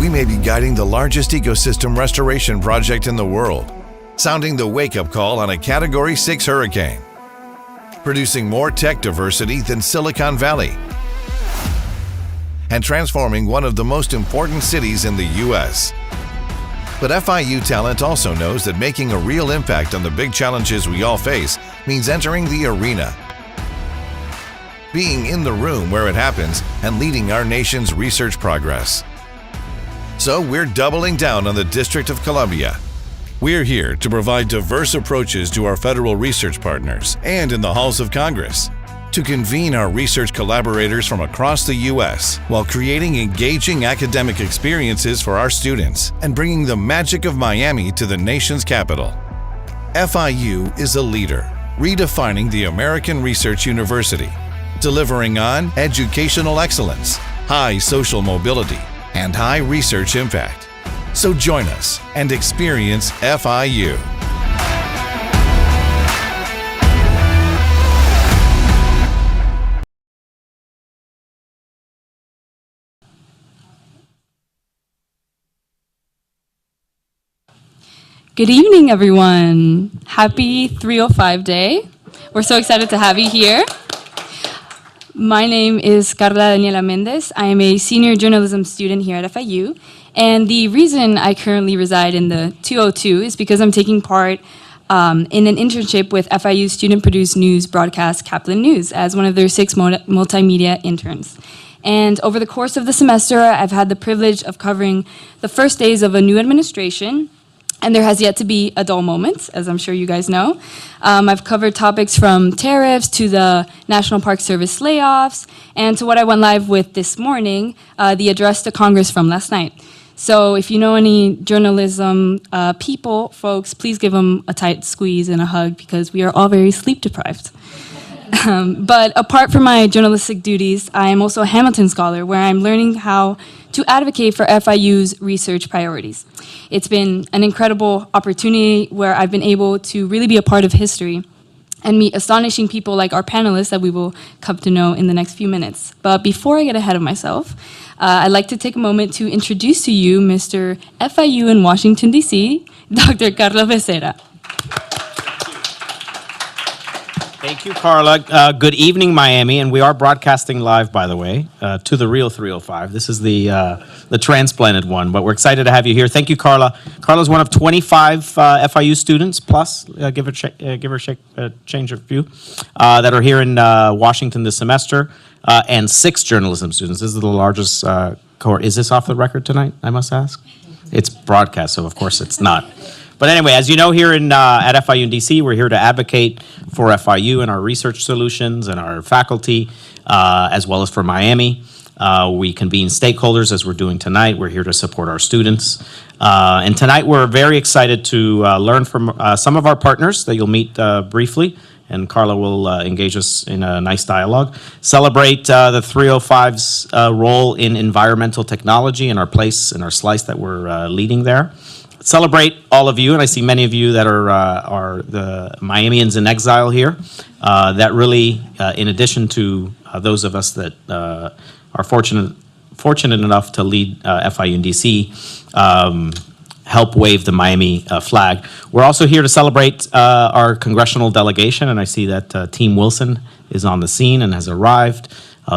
we may be guiding the largest ecosystem restoration project in the world, sounding the wake-up call on a Category 6 hurricane, producing more tech diversity than Silicon Valley, and transforming one of the most important cities in the U.S. But FIU talent also knows that making a real impact on the big challenges we all face means entering the arena, being in the room where it happens, and leading our nation's research progress. So we're doubling down on the District of Columbia. We're here to provide diverse approaches to our federal research partners and in the halls of Congress, to convene our research collaborators from across the U.S. while creating engaging academic experiences for our students and bringing the magic of Miami to the nation's capital. FIU is a leader, redefining the American Research University, delivering on educational excellence, high social mobility, and high research impact. So join us and experience FIU. Good evening, everyone. Happy 305 Day. We're so excited to have you here. My name is Carla Daniela Mendez. I am a senior journalism student here at FIU. And the reason I currently reside in the 202 is because I'm taking part in an internship with FIU student-produced news broadcast Kaplan News as one of their 6 multimedia interns. And over the course of the semester, I've had the privilege of covering the first days of a new administration. And there has yet to be a dull moment, as I'm sure you guys know. I've covered topics from tariffs to the National Park Service layoffs, and to what I went live with this morning, the address to Congress from last night. So if you know any journalism people, folks, please give them a tight squeeze and a hug because we are all very sleep deprived. But apart from my journalistic duties, I am also a Hamilton Scholar, where I'm learning how to advocate for FIU's research priorities. It's been an incredible opportunity where I've been able to really be a part of history and meet astonishing people like our panelists that we will come to know in the next few minutes. But before I get ahead of myself, I'd like to take a moment to introduce to you Mr. FIU in Washington, D.C., Dr. Carlos Becerra. Thank you, Carla. Good evening, Miami, and we are broadcasting live, by the way, to the real 305. This is the transplanted one, but we're excited to have you here. Thank you, Carla. Carla's one of 25 FIU students, plus give or change a few, that are here in Washington this semester, and 6 journalism students. This is the largest cohort. Is this off the record tonight, I must ask? It's broadcast, so of course it's not. But anyway, as you know, here at FIU in DC, we're here to advocate for FIU and our research solutions and our faculty, as well as for Miami. We convene stakeholders as we're doing tonight. We're here to support our students. And tonight we're very excited to learn from some of our partners that you'll meet briefly. And Carla will engage us in a nice dialogue. Celebrate the 305's role in environmental technology and our place and our slice that we're leading there. Celebrate all of you, and I see many of you that are the Miamians in exile here, that really, in addition to those of us that are fortunate enough to lead FIU in DC, help wave the Miami flag. We're also here to celebrate our congressional delegation, and I see that Team Wilson is on the scene and has arrived.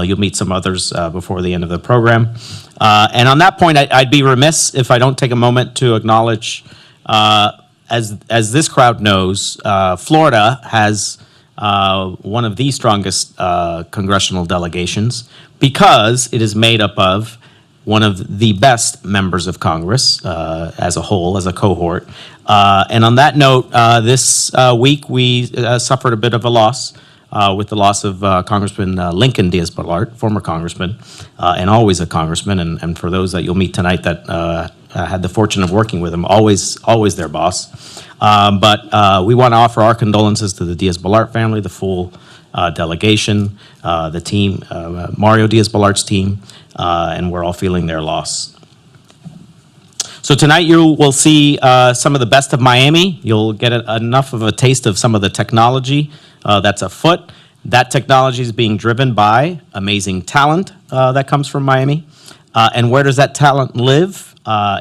You'll meet some others before the end of the program. And on that point, I'd be remiss if I don't take a moment to acknowledge, as this crowd knows, Florida has one of the strongest congressional delegations because it is made up of one of the best members of Congress as a whole, as a cohort. And on that note, this week we suffered a bit of a loss. With the loss of Congressman Lincoln Diaz-Balart, former congressman, and always a congressman, and for those that you'll meet tonight that had the fortune of working with him, always their boss. But we want to offer our condolences to the Diaz-Balart family, the full delegation, the team, Mario Diaz-Balart's team, and we're all feeling their loss. So tonight you will see some of the best of Miami. You'll get enough of a taste of some of the technology that's afoot. That technology is being driven by amazing talent that comes from Miami. And where does that talent live?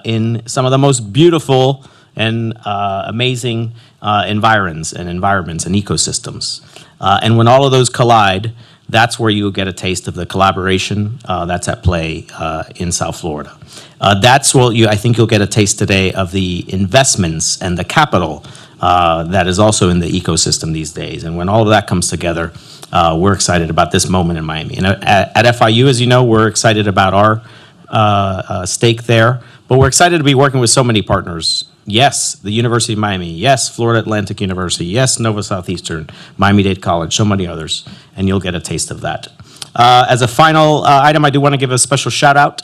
in some of the most beautiful and amazing environs and ecosystems. And when all of those collide, that's where you get a taste of the collaboration that's at play in South Florida. That's what I think you'll get a taste today of the investments and the capital that is also in the ecosystem these days. And when all of that comes together, we're excited about this moment in Miami. And at FIU, as you know, we're excited about our stake there, but we're excited to be working with so many partners. Yes, the University of Miami. Yes, Florida Atlantic University. Yes, Nova Southeastern, Miami-Dade College, so many others, and you'll get a taste of that. As a final item, I do want to give a special shout out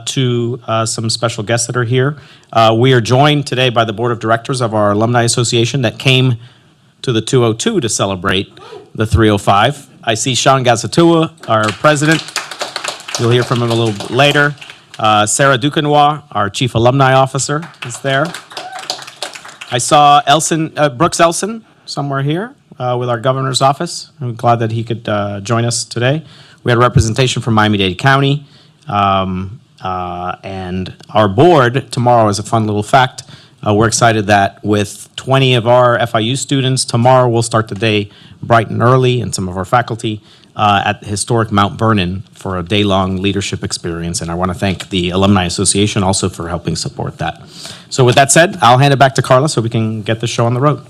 to some special guests that are here. We are joined today by the board of directors of our Alumni Association that came to the 202 to celebrate the 305. I see Sean Gazatua, our president. You'll hear from him a little bit later. Sarah Duquesnoy, our chief alumni officer, is there. I saw Brooks Elson somewhere here with our governor's office. I'm glad that he could join us today. We had a representation from Miami-Dade County. And our board tomorrow, is a fun little fact, we're excited that with 20 of our FIU students, tomorrow we'll start the day bright and early, and some of our faculty at historic Mount Vernon for a day-long leadership experience. And I want to thank the Alumni Association also for helping support that. So with that said, I'll hand it back to Carla so we can get the show on the road.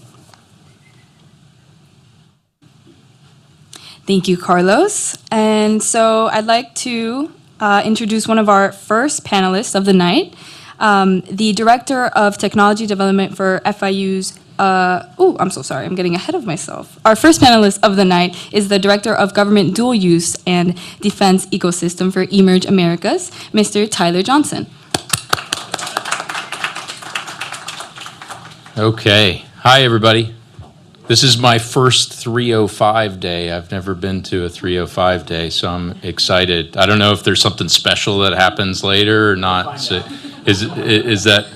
Thank you, Carlos. And so I'd like to introduce one of our first panelists of the night, the Director of Technology Development for FIU's, I'm so sorry, I'm getting ahead of myself. Our first panelist of the night is the Director of Government Dual Use and Defense Ecosystem for Emerge Americas, Mr. Tyler Johnson. Okay. Hi, everybody. This is my first 305 day. I've never been to a 305 day, so I'm excited. I don't know if there's something special that happens later or not. So is that?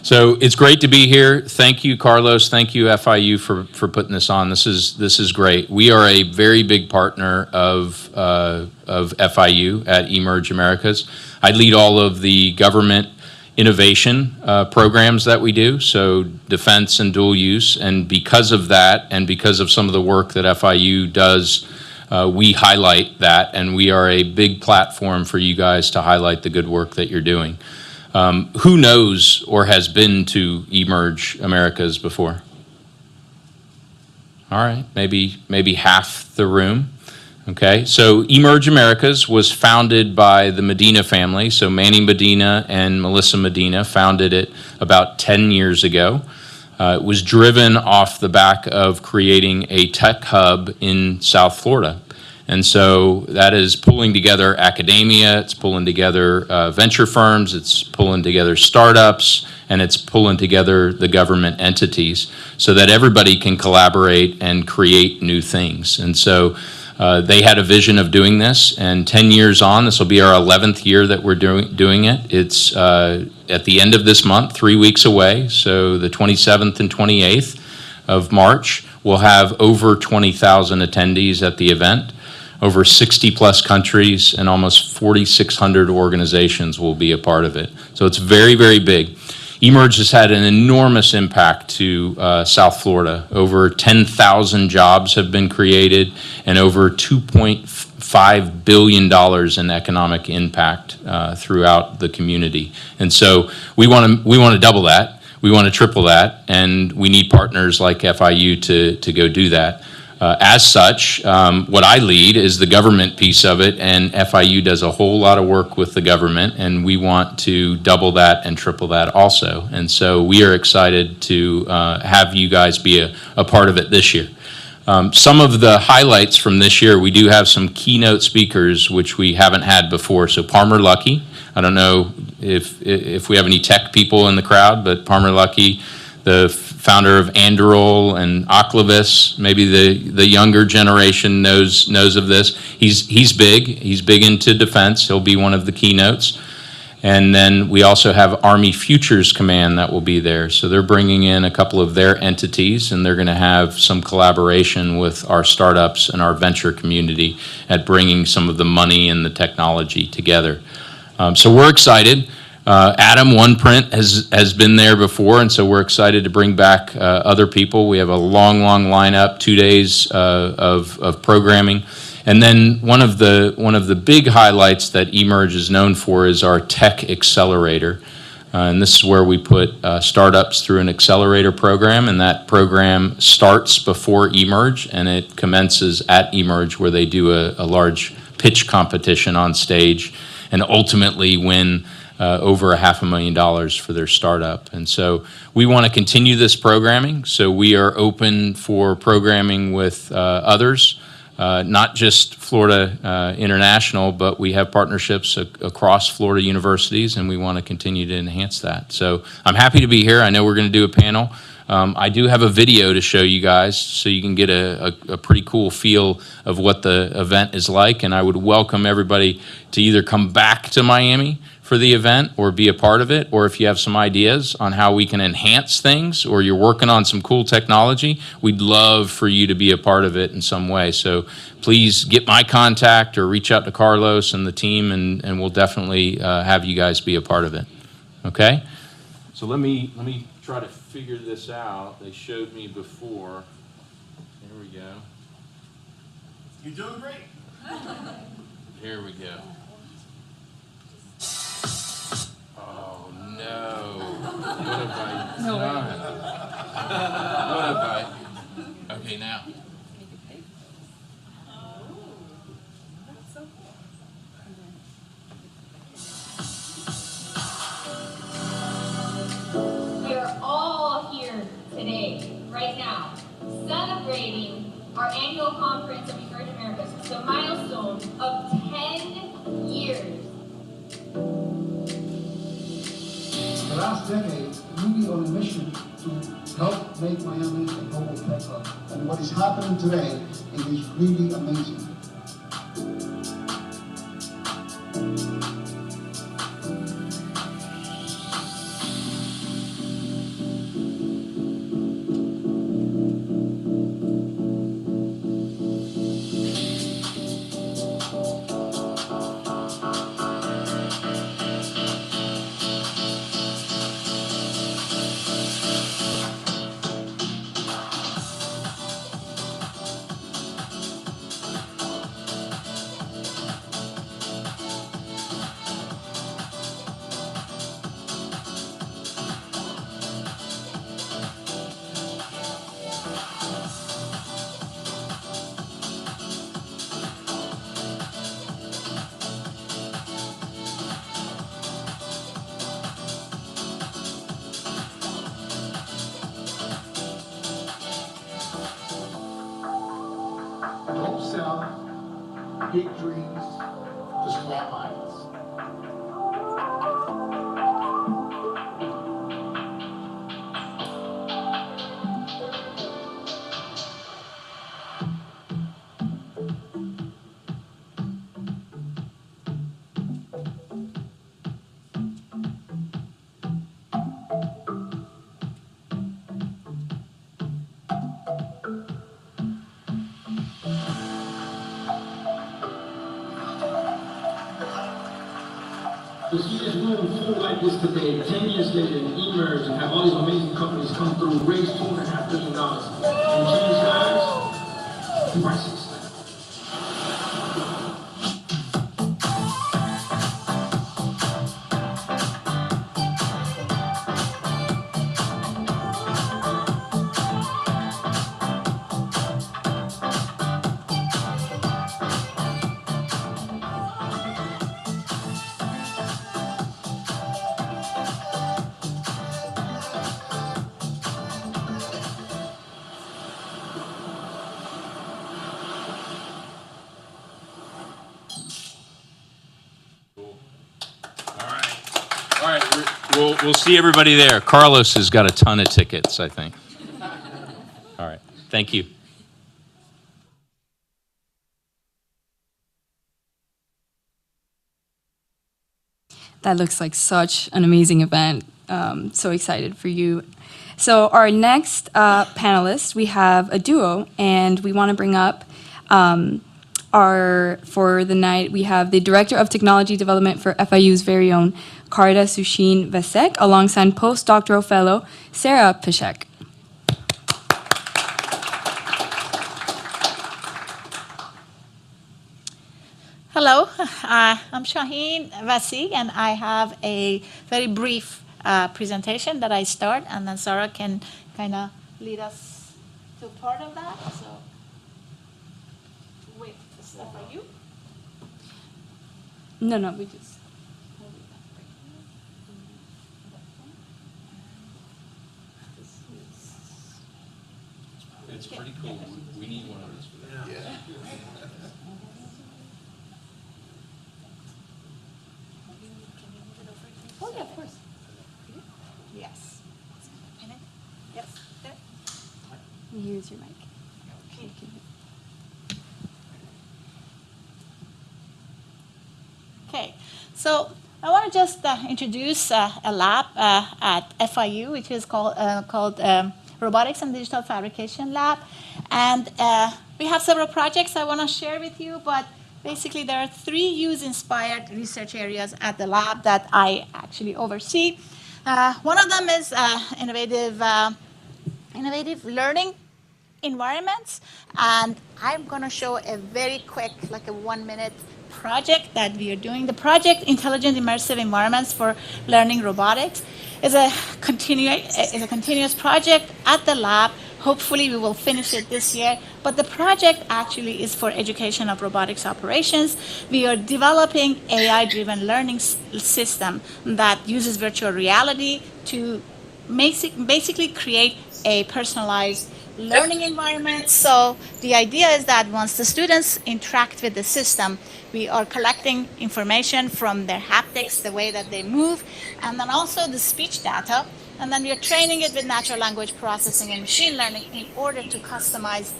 So it's great to be here. Thank you, Carlos. Thank you, FIU, for putting this on. This is great. We are a very big partner of FIU at Emerge Americas. I lead all of the government innovation programs that we do, so defense and dual use, and because of that and because of some of the work that FIU does, we highlight that, and we are a big platform for you guys to highlight the good work that you're doing. Who knows or has been to Emerge Americas before? All right, maybe half the room. Okay, so Emerge Americas was founded by the Medina family. So Manny Medina and Melissa Medina founded it about 10 years ago. It was driven off the back of creating a tech hub in South Florida. And so that is pulling together academia, it's pulling together venture firms, it's pulling together startups, and it's pulling together the government entities so that everybody can collaborate and create new things. And so they had a vision of doing this, and 10 years on, this will be our 11th year that we're doing it. It's at the end of this month, 3 weeks away, so the 27th and 28th of March, we'll have over 20,000 attendees at the event. Over 60 plus countries and almost 4,600 organizations will be a part of it. So it's very, very big. Emerge has had an enormous impact to South Florida. Over 10,000 jobs have been created and over $2.5 billion in economic impact throughout the community. And so we want to double that. We want to triple that, and we need partners like FIU to go do that. As such, what I lead is the government piece of it, and FIU does a whole lot of work with the government, and we want to double that and triple that also. And so we are excited to have you guys be a part of it this year. Some of the highlights from this year, we do have some keynote speakers which we haven't had before. So Palmer Luckey, I don't know if we have any tech people in the crowd, but Palmer Luckey, the founder of Anduril and Oclavis, maybe the younger generation knows of this. He's big into defense. He'll be one of the keynotes. And then we also have Army Futures Command that will be there. So they're bringing in a couple of their entities, and they're going to have some collaboration with our startups and our venture community at bringing some of the money and the technology together. So we're excited. Adam, One Print, has been there before, and so we're excited to bring back other people. We have a long lineup, 2 days of programming. And then one of the big highlights that eMERGE is known for is our Tech Accelerator. And this is where we put startups through an accelerator program, and that program starts before eMERGE, and it commences at eMERGE, where they do a large pitch competition on stage and ultimately win over $500,000 for their startup. And so we want to continue this programming, so we are open for programming with others. Not just Florida International, but we have partnerships across Florida universities, and we want to continue to enhance that. So I'm happy to be here. I know we're going to do a panel. I do have a video to show you guys, so you can get a pretty cool feel of what the event is like, and I would welcome everybody to either come back to Miami for the event or be a part of it, or if you have some ideas on how we can enhance things, or you're working on some cool technology, we'd love for you to be a part of it in some way. So please get my contact or reach out to Carlos and the team, and we'll definitely have you guys be a part of it. Okay? So let me try to figure this out. They showed me before. There we go. You're doing great. Here we go. Oh no. What have I done? What have I? Okay, now. We are all here today, right now, celebrating our annual conference of eMERGE Americas, the milestone of 10 years. The last decade, really on a mission to help make Miami a global tech hub. And what is happening today, it is really amazing. Don't sell big dreams to small minds. To see this room full like this today, 10 years later, and eMERGE and have all these amazing companies come through, raise $2.5 billion, and change lives, priceless. All right, we'll see everybody there. Carlos has got a ton of tickets, I think. All right, thank you. That looks like such an amazing event. So excited for you. So our next panelist, we have a duo, and we want to bring up for the night, we have the Director of Technology Development for FIU's very own Karda Sushin Vesek, alongside postdoctoral fellow Sarah Pishek. Hello, I'm Shaheen Vasi, and I have a very brief presentation that I start, and then Sarah can kind of lead us to part of that. So, wait, this is FIU? No, we just. It's pretty cool. We need one of those for that. Yeah. Oh, yeah, of course. Yes. Yes, there. Here's your mic. Okay, so I want to just introduce a lab at FIU, which is called Robotics and Digital Fabrication Lab. And we have several projects I want to share with you, but basically there are 3 use-inspired research areas at the lab that I actually oversee. One of them is innovative learning environments, and I'm going to show a very quick, like a 1-minute project that we are doing. The project Intelligent Immersive Environments for Learning Robotics is a continuous project at the lab. Hopefully we will finish it this year, but the project actually is for education of robotics operations. We are developing AI-driven learning system that uses virtual reality to basically create a personalized learning environment. So the idea is that once the students interact with the system, we are collecting information from their haptics, the way that they move, and then also the speech data. And then we are training it with natural language processing and machine learning in order to customize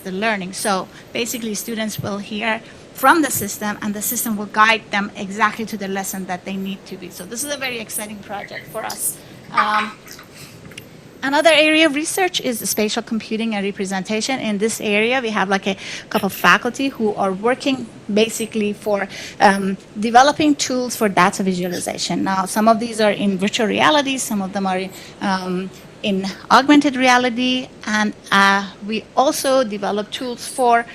the learning. So basically students will hear from the system, and the system will guide them exactly to the lesson that they need to be. So this is a very exciting project for us. Another area of research is spatial computing and representation. In this area, we have like a couple of faculty who are working basically for developing tools for data visualization. Now, some of these are in virtual reality, some of them are in augmented reality, and we also develop tools for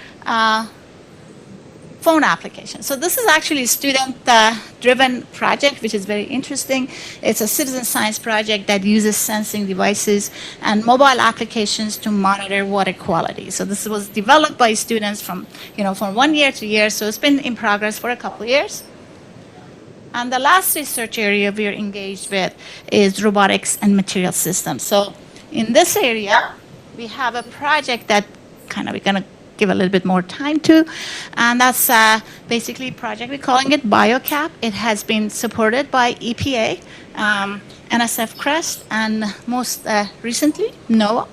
phone application. So this is actually a student-driven project, which is very interesting. It's a citizen science project that uses sensing devices and mobile applications to monitor water quality. So this was developed by students from 1 year to year. So it's been in progress for a couple of years. And the last research area we are engaged with is robotics and material systems. So in this area, we have a project that we're going to give a little bit more time to, and that's basically a project, we're calling it BioCap. It has been supported by EPA, NSF CREST, and most recently, NOAA.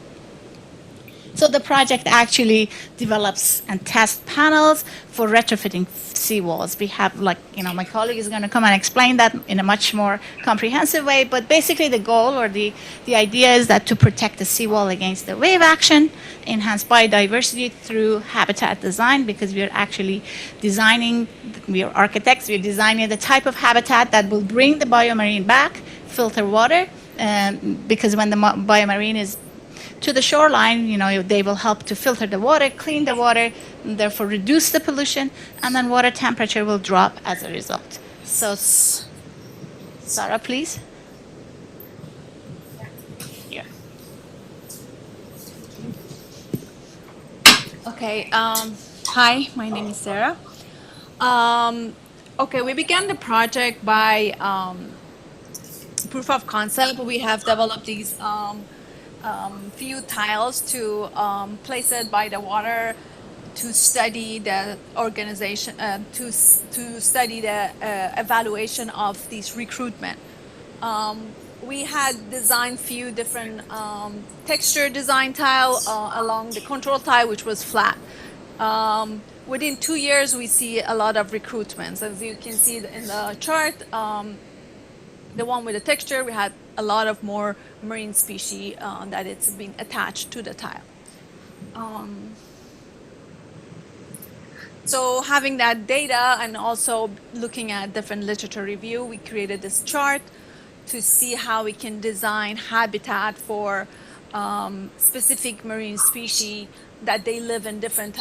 So the project actually develops and tests panels for retrofitting seawalls. We have, my colleague is going to come and explain that in a much more comprehensive way, but basically the goal or the idea is that to protect the seawall against the wave action, enhance biodiversity through habitat design, because we are actually designing, we are architects, we are designing the type of habitat that will bring the biomarine back, filter water, because when the biomarine is to the shoreline, they will help to filter the water, clean the water, and therefore reduce the pollution, and then water temperature will drop as a result. So, Sarah, please. Here. Okay. Hi, my name is Sarah. Okay, we began the project by proof of concept. We have developed these few tiles to place it by the water to study the organization, to study the evaluation of these recruitment. We had designed few different texture design tile along the control tile, which was flat. Within 2 years, we see a lot of recruitments. As you can see in the chart, the one with the texture, we had a lot of more marine species that it's been attached to the tile. So having that data and also looking at different literature review, we created this chart to see how we can design habitat for specific marine species that they live in different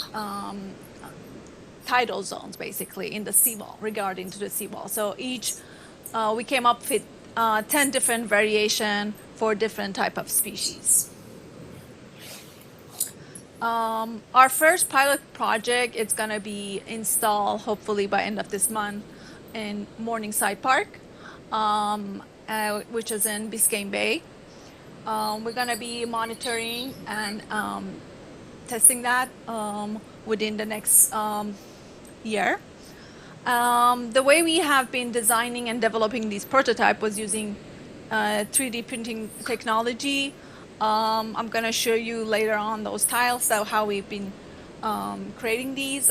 tidal zones, basically, in the seawall, regarding to the seawall. So each, we came up with 10 different variation for different type of species. Our first pilot project is going to be installed hopefully by end of this month in Morningside Park, which is in Biscayne Bay. We're going to be monitoring and testing that within the next year. The way we have been designing and developing these prototype was using 3D printing technology. I'm going to show you later on those tiles, so how we've been creating these.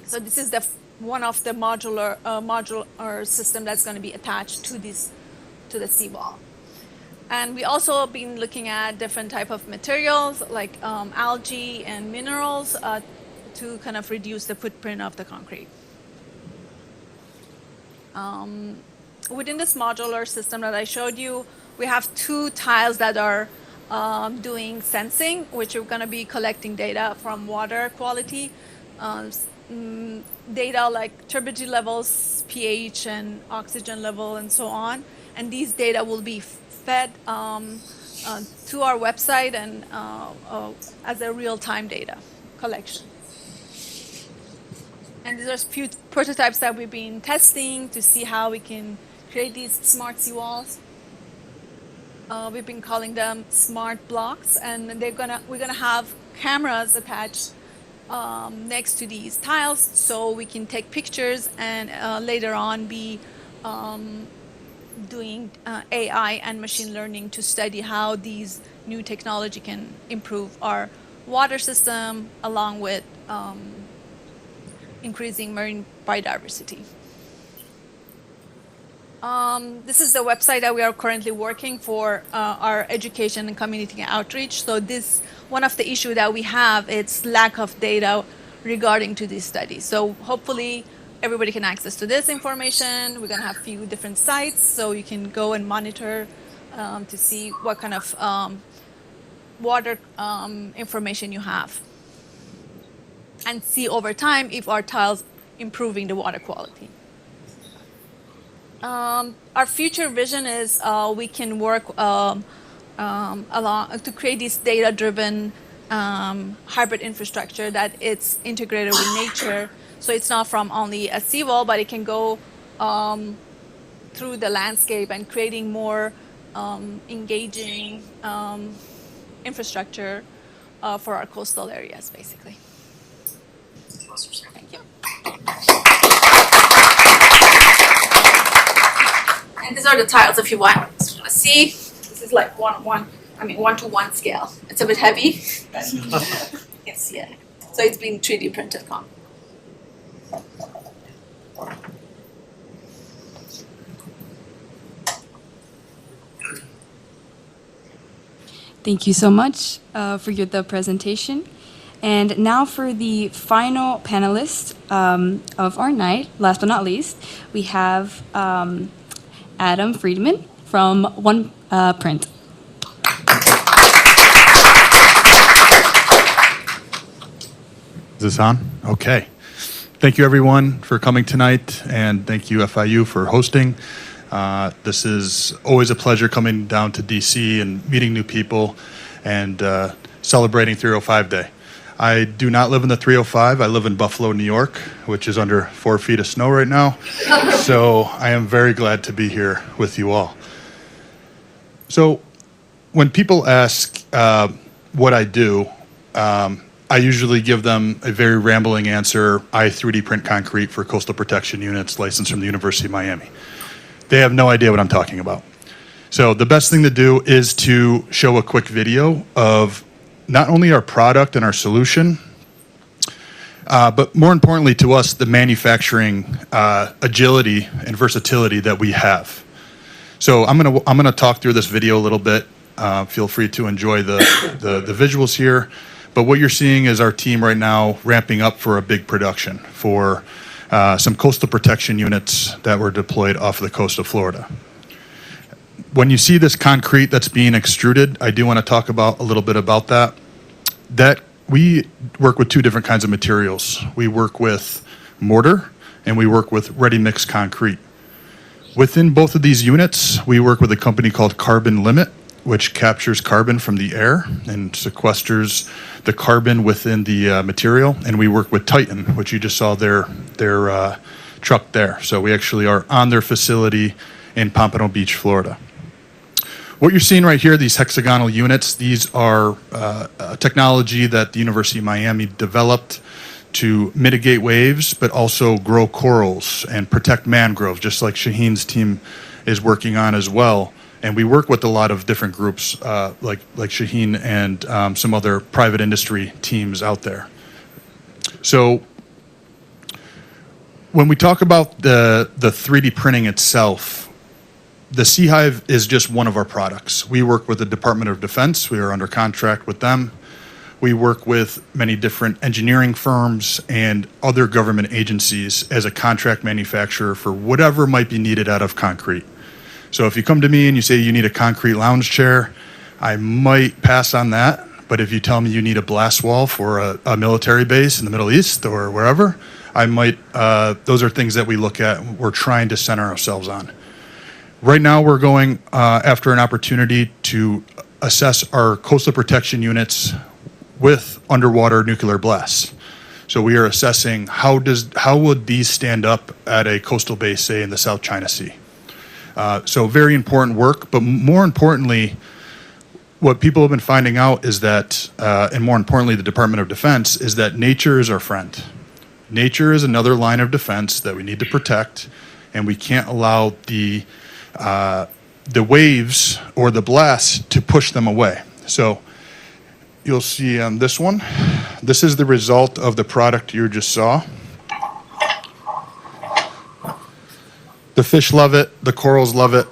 So this is one of the modular system that's going to be attached to the seawall. And we also been looking at different type of materials like algae and minerals to kind of reduce the footprint of the concrete. Within this modular system that I showed you, we have 2 tiles that are doing sensing, which are going to be collecting data from water quality, data like turbidity levels, pH, and oxygen level, and so on. And these data will be fed to our website and as a real-time data collection. And these are a few prototypes that we've been testing to see how we can create these smart seawalls. We've been calling them smart blocks, and we're gonna have cameras attached next to these tiles, so we can take pictures and later on be doing AI and machine learning to study how these new technology can improve our water system along with increasing marine biodiversity. This is the website that we are currently working for our education and community outreach. So this, one of the issue that we have, it's lack of data regarding to these studies. So hopefully everybody can access to this information. We're gonna have a few different sites so you can go and monitor to see what kind of water information you have. And see over time if our tiles improving the water quality. Our future vision is we can work along to create this data-driven hybrid infrastructure that it's integrated with nature. So it's not from only a seawall, but it can go through the landscape and creating more engaging infrastructure for our coastal areas, basically. Thank you. And these are the tiles if you want to see. This is like 1-to-1 scale. It's a bit heavy, but yes, yeah. So it's been 3D printed. Thank you so much for the presentation. And now for the final panelist of our night, last but not least, we have Adam Friedman from One Print. Is this on? Okay. Thank you everyone for coming tonight, and thank you FIU for hosting. This is always a pleasure coming down to DC and meeting new people and celebrating 305 Day. I do not live in the 305. I live in Buffalo, New York, which is under 4 feet of snow right now. So I am very glad to be here with you all. So when people ask what I do, I usually give them a very rambling answer. I 3D print concrete for coastal protection units licensed from the University of Miami. They have no idea what I'm talking about. So the best thing to do is to show a quick video of not only our product and our solution, but more importantly to us, the manufacturing agility and versatility that we have. So I'm gonna talk through this video a little bit. Feel free to enjoy the visuals here. But what you're seeing is our team right now ramping up for a big production for some coastal protection units that were deployed off the coast of Florida. When you see this concrete that's being extruded, I do want to talk about a little bit about that. That we work with two different kinds of materials. We work with mortar and we work with ready-mix concrete. Within both of these units, we work with a company called Carbon Limit, which captures carbon from the air and sequesters the carbon within the material. And we work with Titan, which you just saw their truck there. So we actually are on their facility in Pompano Beach, Florida. What you're seeing right here, these hexagonal units, these are a technology that the University of Miami developed to mitigate waves, but also grow corals and protect mangroves, just like Shaheen's team is working on as well. And we work with a lot of different groups, like Shaheen and some other private industry teams out there. So when we talk about the 3D printing itself, the Sea Hive is just one of our products. We work with the Department of Defense. We are under contract with them. We work with many different engineering firms and other government agencies as a contract manufacturer for whatever might be needed out of concrete. So if you come to me and you say you need a concrete lounge chair, I might pass on that. But if you tell me you need a blast wall for a military base in the Middle East or wherever, I might, those are things that we look at, we're trying to center ourselves on. Right now, we're going after an opportunity to assess our coastal protection units with underwater nuclear blasts. So we are assessing how would these stand up at a coastal base, say in the South China Sea. So very important work, but more importantly, what people have been finding out is that, and more importantly, the Department of Defense, is that nature is our friend. Nature is another line of defense that we need to protect, and we can't allow the waves or the blasts to push them away. So you'll see on this one, this is the result of the product you just saw. The fish love it, the corals love it,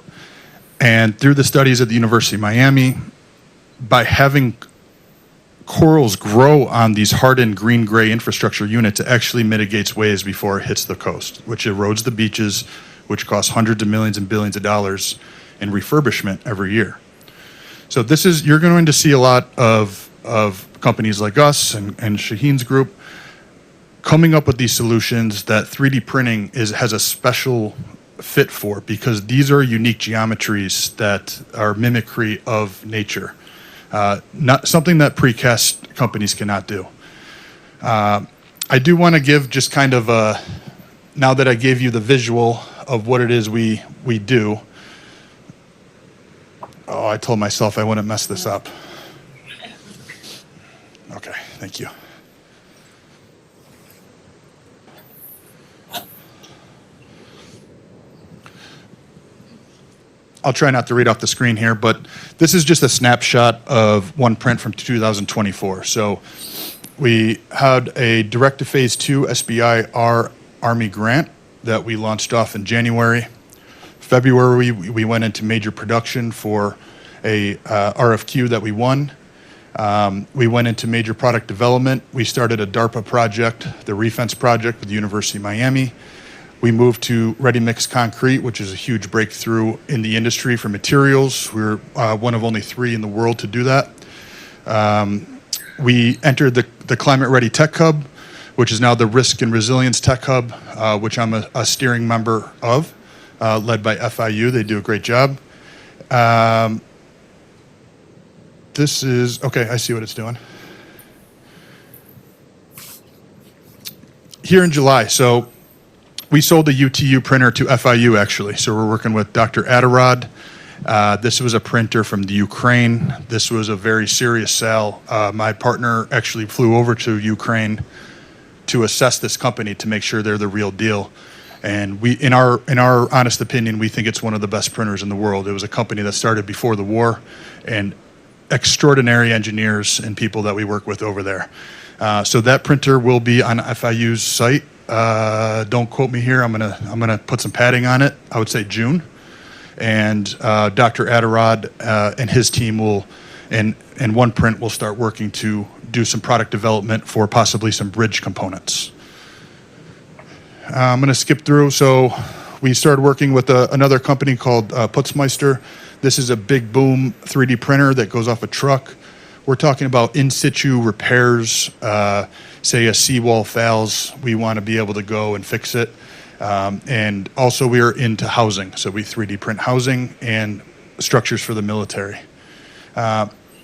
and through the studies at the University of Miami, by having corals grow on these hardened green-gray infrastructure units, it actually mitigates waves before it hits the coast, which erodes the beaches, which costs hundreds of millions and billions of dollars in refurbishment every year. So this is, you're going to see a lot of companies like us and Shaheen's group coming up with these solutions that 3D printing has a special fit for, because these are unique geometries that are mimicry of nature. Not something that precast companies cannot do. I do want to give just kind of a, now that I gave you the visual of what it is we do. Oh, I told myself I wouldn't mess this up. Okay, thank you. I'll try not to read off the screen here, but this is just a snapshot of one print from 2024. So we had a direct to phase 2 SBIR Army grant that we launched off in January. February, we went into major production for a RFQ that we won. We went into major product development. We started a DARPA project, the Reef project with the University of Miami. We moved to ready-mix concrete, which is a huge breakthrough in the industry for materials. We're one of only 3 in the world to do that. We entered the Climate Ready Tech Hub, which is now the Risk and Resilience Tech Hub, which I'm a steering member of, led by FIU. They do a great job. This is, okay, I see what it's doing. Here in July, so we sold the UTU printer to FIU, actually. So we're working with Dr. Adarad. This was a printer from the Ukraine. This was a very serious sale. My partner actually flew over to Ukraine to assess this company to make sure they're the real deal. And we, in our honest opinion, we think it's one of the best printers in the world. It was a company that started before the war, and extraordinary engineers and people that we work with over there. So that printer will be on FIU's site. Don't quote me here. I'm gonna put some padding on it. I would say June, and Dr. Adarad and his team will And one print will start working to do some product development for possibly some bridge components. I'm going to skip through. So we started working with another company called Putzmeister. This is a big boom 3D printer that goes off a truck. We're talking about in situ repairs, say a seawall fails, we want to be able to go and fix it. And also we're into housing. So we 3D print housing and structures for the military.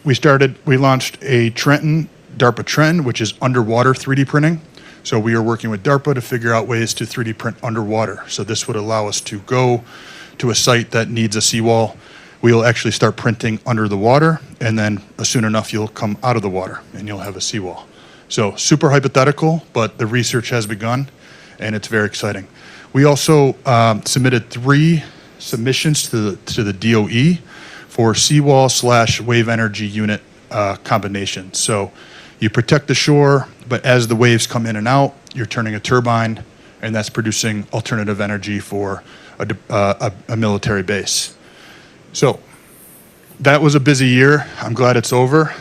We launched a DARPA Trenton, which is underwater 3D printing. So we are working with DARPA to figure out ways to 3D print underwater. So this would allow us to go to a site that needs a seawall. We will actually start printing under the water, and then soon enough you'll come out of the water and you'll have a seawall. So super hypothetical, but the research has begun and it's very exciting. We also submitted 3 submissions to the DOE for seawall / wave energy unit combination. So you protect the shore, but as the waves come in and out, you're turning a turbine, and that's producing alternative energy for a military base. So that was a busy year. I'm glad it's over.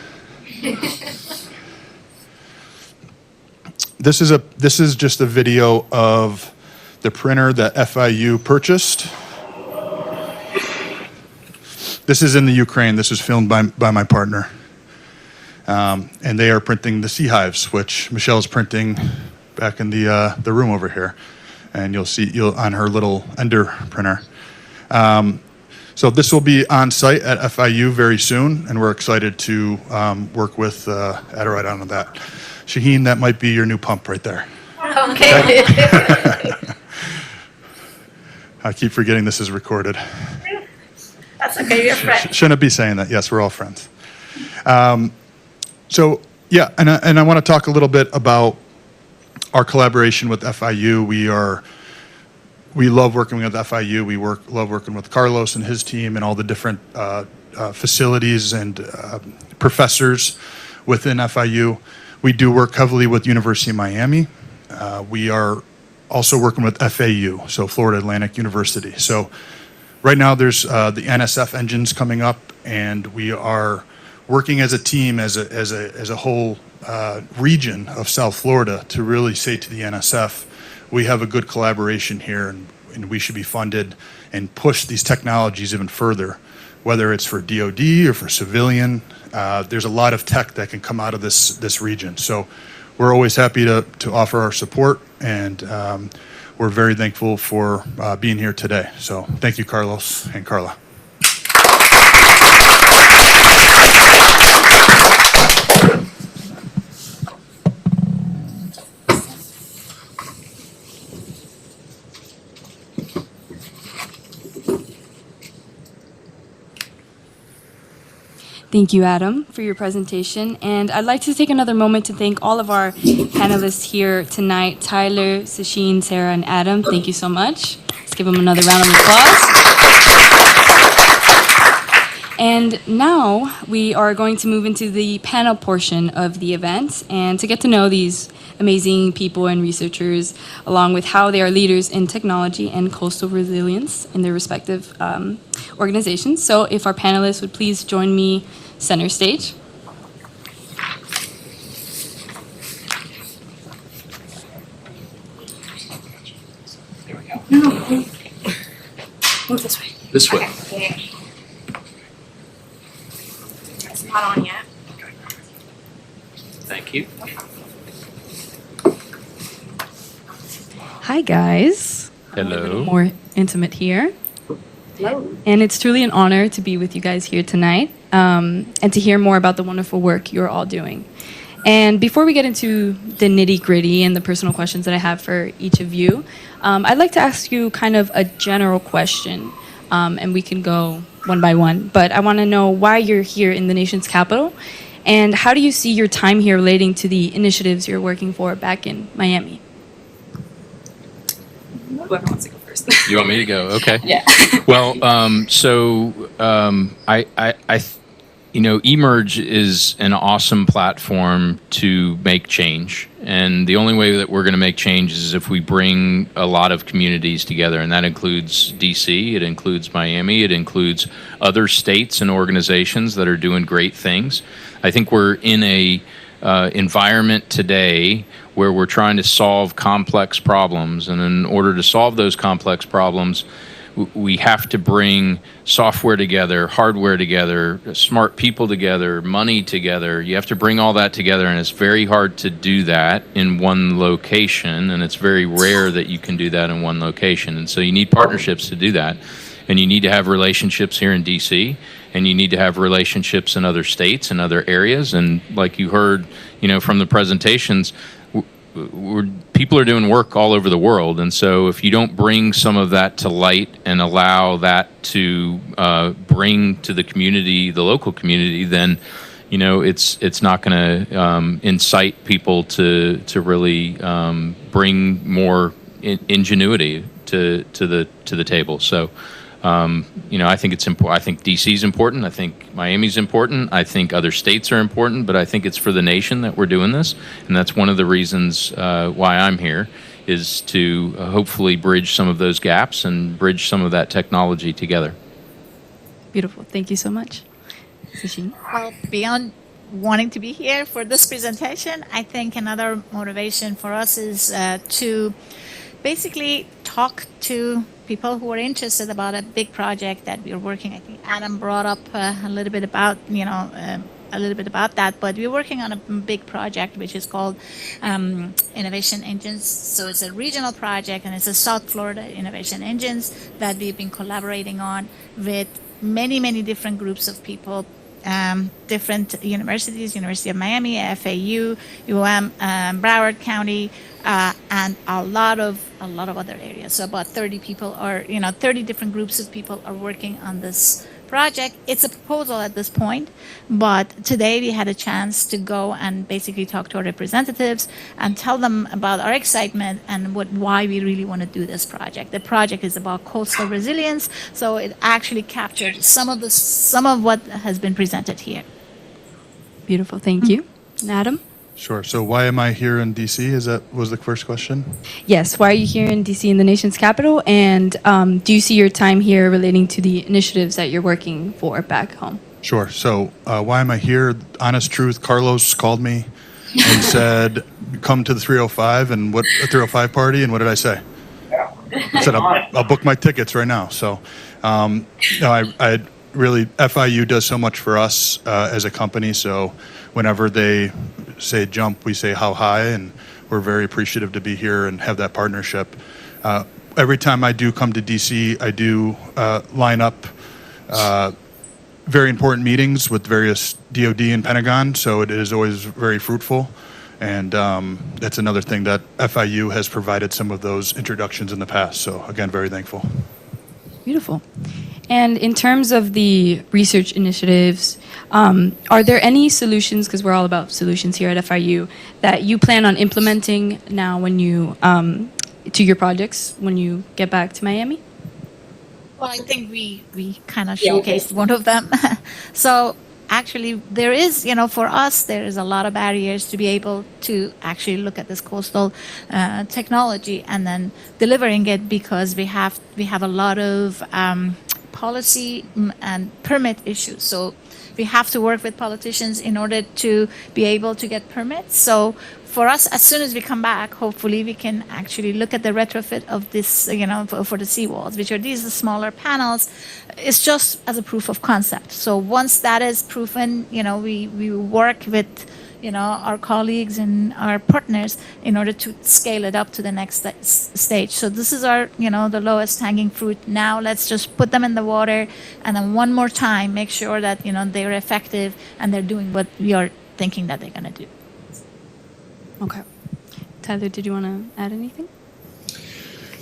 This is just a video of the printer that FIU purchased. This is in the Ukraine. This was filmed by my partner. And they are printing the sea hives, which Michelle's printing back in the room over here. And you'll see on her little Ender printer. So this will be on site at FIU very soon, and we're excited to work with Adderite on that. Shaheen, that might be your new pump right there. Okay. I keep forgetting this is recorded. That's okay, you're a friend. Shouldn't be saying that. Yes, we're all friends. So yeah, and I want to talk a little bit about our collaboration with FIU. We love working with FIU. We love working with Carlos and his team and all the different facilities and professors within FIU. We do work heavily with University of Miami. We are also working with FAU, so Florida Atlantic University. So right now there's the NSF engines coming up, and we are working as a team, as a whole region of South Florida to really say to the NSF, we have a good collaboration here, and we should be funded and push these technologies even further, whether it's for DOD or for civilian. There's a lot of tech that can come out of this region. So we're always happy to offer our support, and we're very thankful for being here today. So thank you, Carlos and Carla. Thank you, Adam, for your presentation. And I'd like to take another moment to thank all of our panelists here tonight, Tyler, Sasheen, Sarah, and Adam. Thank you so much. Let's give them another round of applause. And now we are going to move into the panel portion of the event and to get to know these amazing people and researchers, along with how they are leaders in technology and coastal resilience in their respective organizations. So if our panelists would please join me center stage. There we go. No. Move this way. This way. Okay. It's not on yet. Okay. Thank you. Hi, guys. Hello. A little more intimate here. Hello. And it's truly an honor to be with you guys here tonight and to hear more about the wonderful work you're all doing. And before we get into the nitty-gritty and the personal questions that I have for each of you, I'd like to ask you kind of a general question, and we can go one by one. But I want to know why you're here in the nation's capital, and how do you see your time here relating to the initiatives you're working for back in Miami? Whoever wants to go first. You want me to go? Okay. Yeah. Well, eMERGE is an awesome platform to make change. And the only way that we're going to make change is if we bring a lot of communities together. And that includes DC, it includes Miami, it includes other states and organizations that are doing great things. I think we're in a environment today where we're trying to solve complex problems. And in order to solve those complex problems, we have to bring software together, hardware together, smart people together, money together. You have to bring all that together, and it's very hard to do that in one location, and it's very rare that you can do that in one location. And so you need partnerships to do that, and you need to have relationships here in DC, and you need to have relationships in other states and other areas. And like you heard, from the presentations, people are doing work all over the world, and so if you don't bring some of that to light and allow that to bring to the community, the local community, then it's not going to incite people to really bring more ingenuity to the table. So. I think it's important. I think DC is important. I think Miami's important. I think other states are important. But I think it's for the nation that we're doing this, and that's one of the reasons why I'm here, is to hopefully bridge some of those gaps and bridge some of that technology together. Beautiful. Thank you so much. Sashini? Well, beyond wanting to be here for this presentation, I think another motivation for us is to basically talk to people who are interested about a big project that we're working. I think Adam brought up a little bit about that, but we're working on a big project which is called Innovation Engines. So it's a regional project, and it's a South Florida Innovation Engines that we've been collaborating on with many different groups of people, different universities, University of Miami, FAU, Broward County, and a lot of other areas. So about 30 people 30 different groups of people are working on this project. It's a proposal at this point, but today we had a chance to go and basically talk to our representatives and tell them about our excitement and why we really want to do this project. The project is about coastal resilience, so it actually captured some of what has been presented here. Beautiful. Thank you. And Adam? Sure. So why am I here in DC? Was the first question? Yes. Why are you here in DC, in the nation's capital? And do you see your time here relating to the initiatives that you're working for back home? Sure. So why am I here? Honest truth, Carlos called me and said, come to the 305 and what a 305 party. And what did I say? I said, I'll book my tickets right now. So I really, FIU does so much for us as a company. So whenever they say jump, we say how high, and we're very appreciative to be here and have that partnership. Every time I do come to DC, I do line up very important meetings with various DoD and Pentagon, so it is always very fruitful. And that's another thing that FIU has provided some of those introductions in the past. So again, very thankful. Beautiful. And in terms of the research initiatives, are there any solutions, because we're all about solutions here at FIU, that you plan on implementing now when you, to your projects when you get back to Miami? Well, I think we kind of showcased one of them. So actually there is, for us, there is a lot of barriers to be able to actually look at this coastal technology and then delivering it, because we have a lot of policy and permit issues. So we have to work with politicians in order to be able to get permits. So for us, as soon as we come back, hopefully we can actually look at the retrofit of this, for the seawalls, which are these smaller panels. It's just as a proof of concept. So once that is proven, we work with, our colleagues and our partners in order to scale it up to the next stage. So this is our, the lowest hanging fruit. Now let's just put them in the water, and then one more time, make sure that, they're effective and they're doing what we are thinking that they're going to do. Okay. Tyler, did you want to add anything?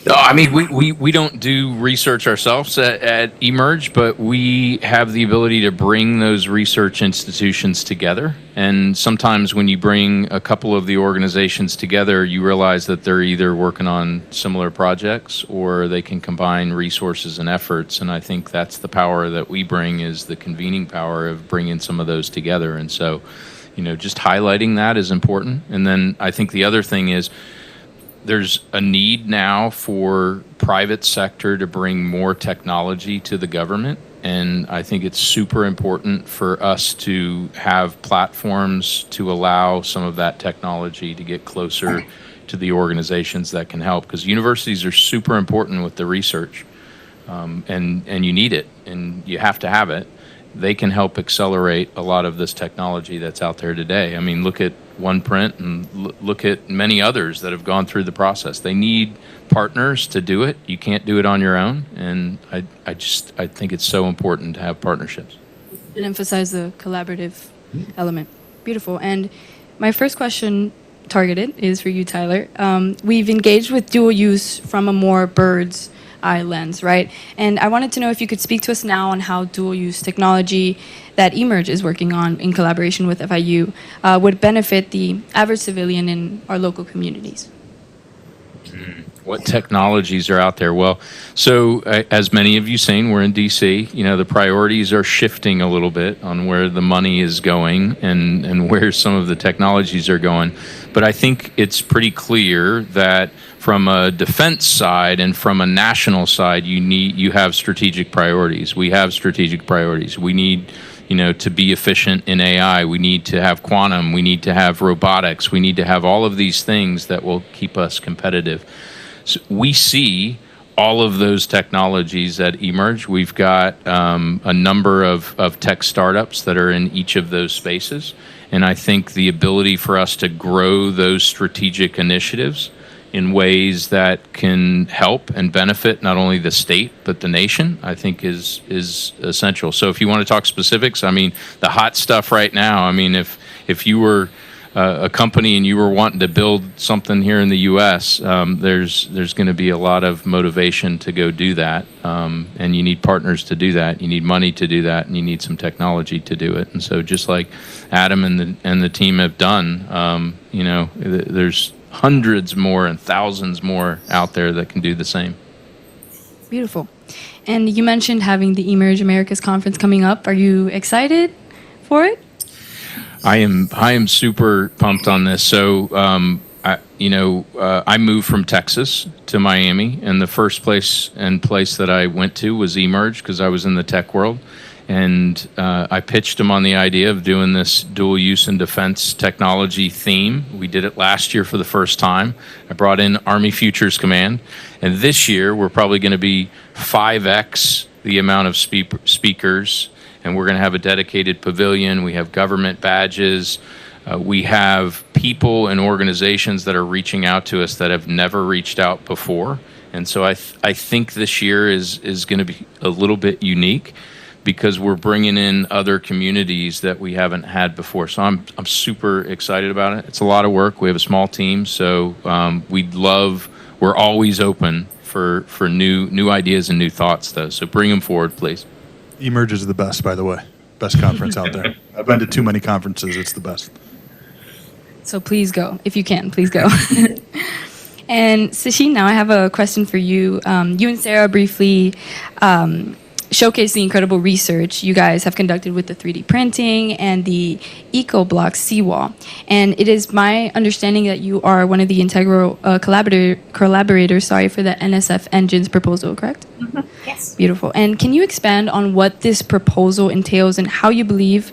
No, I mean, we don't do research ourselves at eMERGE, but we have the ability to bring those research institutions together. And sometimes when you bring a couple of the organizations together, you realize that they're either working on similar projects or they can combine resources and efforts. And I think that's the power that we bring, is the convening power of bringing some of those together. And so, just highlighting that is important. And then I think the other thing is, there's a need now for private sector to bring more technology to the government. And I think it's super important for us to have platforms to allow some of that technology to get closer to the organizations that can help. Because universities are super important with the research, and you need it, and you have to have it. They can help accelerate a lot of this technology that's out there today. I mean, look at OnePrint and look at many others that have gone through the process. They need partners to do it. You can't do it on your own. And I think it's so important to have partnerships. And emphasize the collaborative element. Beautiful. And my first question targeted is for you, Tyler. We've engaged with dual use from a more bird's eye lens, right? And I wanted to know if you could speak to us now on how dual use technology that eMERGE is working on in collaboration with FIU would benefit the average civilian in our local communities. What technologies are out there? Well, so as many of you seen, we're in DC. The priorities are shifting a little bit on where the money is going and where some of the technologies are going. But I think it's pretty clear that from a defense side and from a national side, you have strategic priorities. We have strategic priorities. We need to be efficient in AI. We need to have quantum. We need to have robotics. We need to have all of these things that will keep us competitive. So we see all of those technologies at eMERGE. We've got a number of tech startups that are in each of those spaces. And I think the ability for us to grow those strategic initiatives in ways that can help and benefit not only the state but the nation, I think is essential. So if you want to talk specifics, I mean, the hot stuff right now, I mean, if you were a company and you were wanting to build something here in the U.S., there's going to be a lot of motivation to go do that, and you need partners to do that. You need money to do that, and you need some technology to do it. And so, just like Adam and the team have done, there's hundreds more and thousands more out there that can do the same. Beautiful. And you mentioned having the eMERGE Americas conference coming up. Are you excited for it? I am super pumped on this. So, I moved from Texas to Miami, and the first place that I went to was eMERGE because I was in the tech world. And I pitched them on the idea of doing this dual use and defense technology theme. We did it last year for the first time. I brought in Army Futures Command. And this year, we're probably going to be 5x the amount of speakers. And we're going to have a dedicated pavilion. We have government badges. We have people and organizations that are reaching out to us that have never reached out before. And so I think this year is going to be a little bit unique, because we're bringing in other communities that we haven't had before. So I'm super excited about it. It's a lot of work. We have a small team, so we're always open for new ideas and new thoughts, though. So bring them forward, please. eMERGE is the best, by the way. Best conference out there. I've been to too many conferences. It's the best. So please go. If you can, please go. And Sashi, now I have a question for you. You and Sarah briefly showcase the incredible research you guys have conducted with the 3D printing and the EcoBlock seawall. And it is my understanding that you are one of the integral collaborators for the NSF Engines proposal, correct? Mm-hmm. Yes. Beautiful. And can you expand on what this proposal entails and how you believe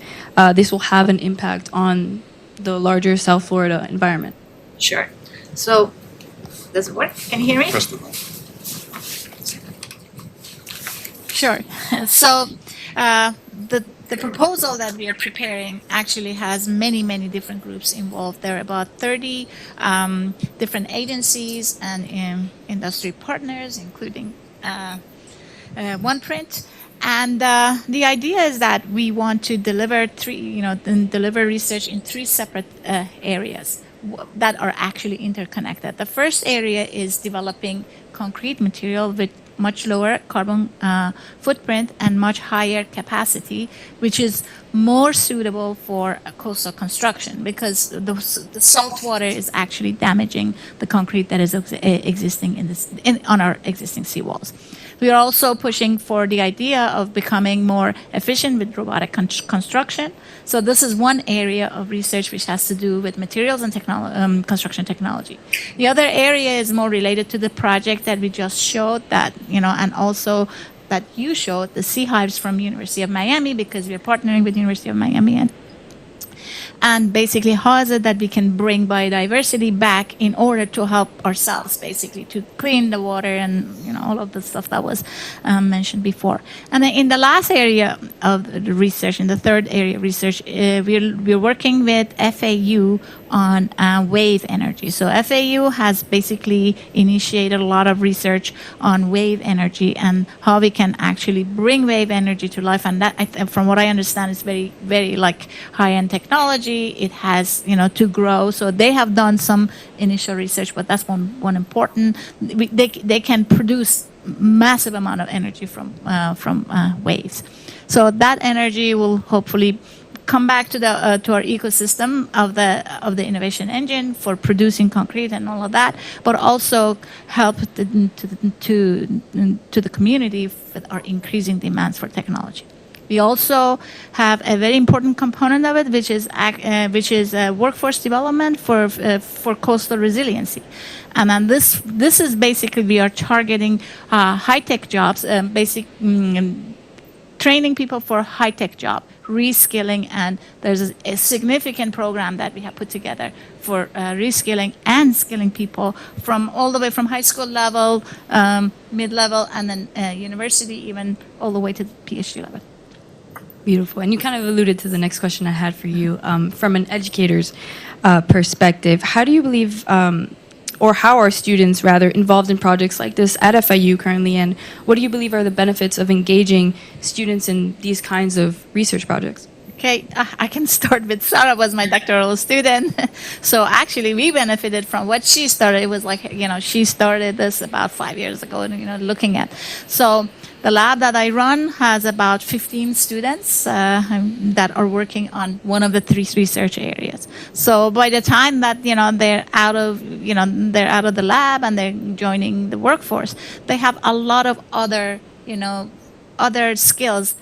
this will have an impact on the larger South Florida environment? Sure. So, does it work? Can you hear me? Press the button. Sure. So the proposal that we are preparing actually has many different groups involved. There are about 30 different agencies and industry partners, including OnePrint. And the idea is that we want to deliver deliver research in three separate areas. that are actually interconnected. The first area is developing concrete material with much lower carbon footprint and much higher capacity, which is more suitable for coastal construction because the salt water is actually damaging the concrete that is existing on our existing seawalls. We are also pushing for the idea of becoming more efficient with robotic construction. So this is one area of research which has to do with materials and construction technology. The other area is more related to the project that we just showed that, and also that you showed, the sea hives from University of Miami, because we are partnering with University of Miami. And basically, how is it that we can bring biodiversity back in order to help ourselves, basically, to clean the water and, all of the stuff that was mentioned before. And then in the last area of the research, in the third area of research, we're working with FAU on wave energy. So FAU has basically initiated a lot of research on wave energy and how we can actually bring wave energy to life. And that, from what I understand, is very, very high-end technology. It has, to grow. So they have done some initial research, but that's one important. They can produce massive amount of energy from waves. So that energy will hopefully come back to our ecosystem of the innovation engine for producing concrete and all of that, but also help to the community with our increasing demands for technology. We also have a very important component of it, which is workforce development for coastal resiliency. And then this is basically, we are targeting high-tech jobs, training people for high-tech job, reskilling, and there's a significant program that we have put together for reskilling and skilling people from all the way from high school level, mid-level, and then university, even all the way to the PhD level. Beautiful. And you kind of alluded to the next question I had for you. From an educator's perspective, how do you believe, or how are students rather involved in projects like this at FIU currently, and what do you believe are the benefits of engaging students in these kinds of research projects? Okay, I can start with Sarah was my doctoral student. So actually we benefited from what she started. It was she started this about 5 years ago, looking at. So the lab that I run has about 15 students that are working on one of the 3 research areas. So by the time that they're out of the lab and they're joining the workforce, they have a lot of other skills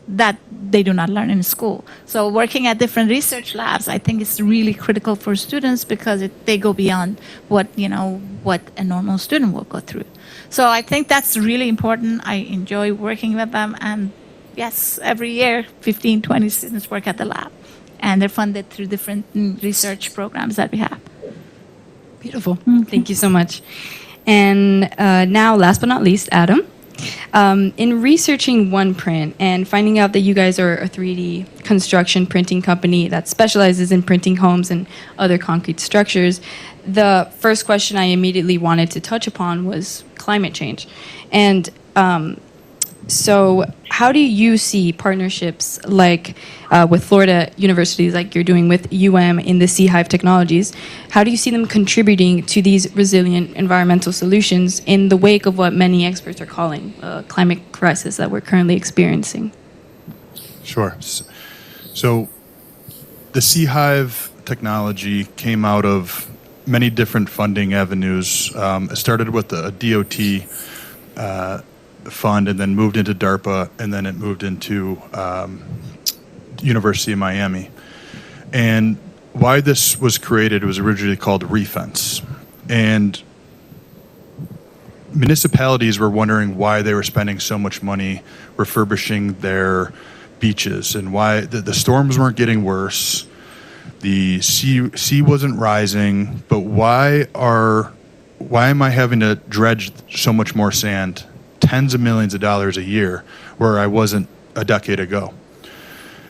that they do not learn in school. So working at different research labs, I think is really critical for students because they go beyond what a normal student will go through. So I think that's really important. I enjoy working with them. And yes, every year, 15, 20 students work at the lab. And they're funded through different research programs that we have. Beautiful. Thank you so much. And now, last but not least, Adam. In researching OnePrint and finding out that you guys are a 3D construction printing company that specializes in printing homes and other concrete structures, the first question I immediately wanted to touch upon was climate change. And so how do you see partnerships like with Florida universities like you're doing with in the Sea Hive technologies? How do you see them contributing to these resilient environmental solutions in the wake of what many experts are calling a climate crisis that we're currently experiencing? Sure. So the Sea Hive technology came out of many different funding avenues. It started with a DOT fund and then moved into DARPA, and then it moved into University of Miami. And why this was created, it was originally called Refence. And municipalities were wondering why they were spending so much money refurbishing their beaches and why the storms weren't getting worse, the sea wasn't rising, but why am I having to dredge so much more sand, tens of millions of dollars a year, where I wasn't a decade ago?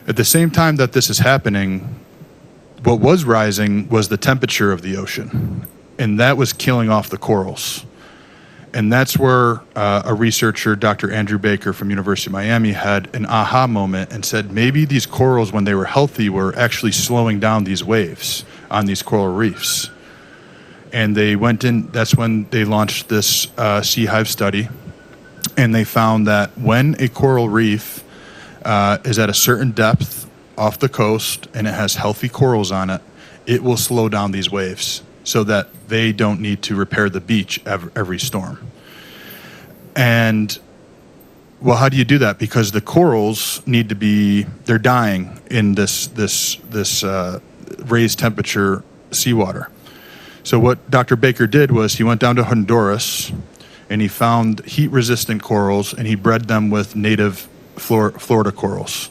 At the same time that this is happening, what was rising was the temperature of the ocean, and that was killing off the corals. And that's where a researcher, Dr. Andrew Baker from University of Miami, had an aha moment and said, maybe these corals, when they were healthy, were actually slowing down these waves. on these coral reefs. And they went in, that's when they launched this sea hive study. And they found that when a coral reef is at a certain depth off the coast and it has healthy corals on it, it will slow down these waves so that they don't need to repair the beach every storm. And well, how do you do that? Because the corals need to be, they're dying in this raised temperature seawater. So what Dr. Baker did was he went down to Honduras and he found heat-resistant corals and he bred them with native Florida corals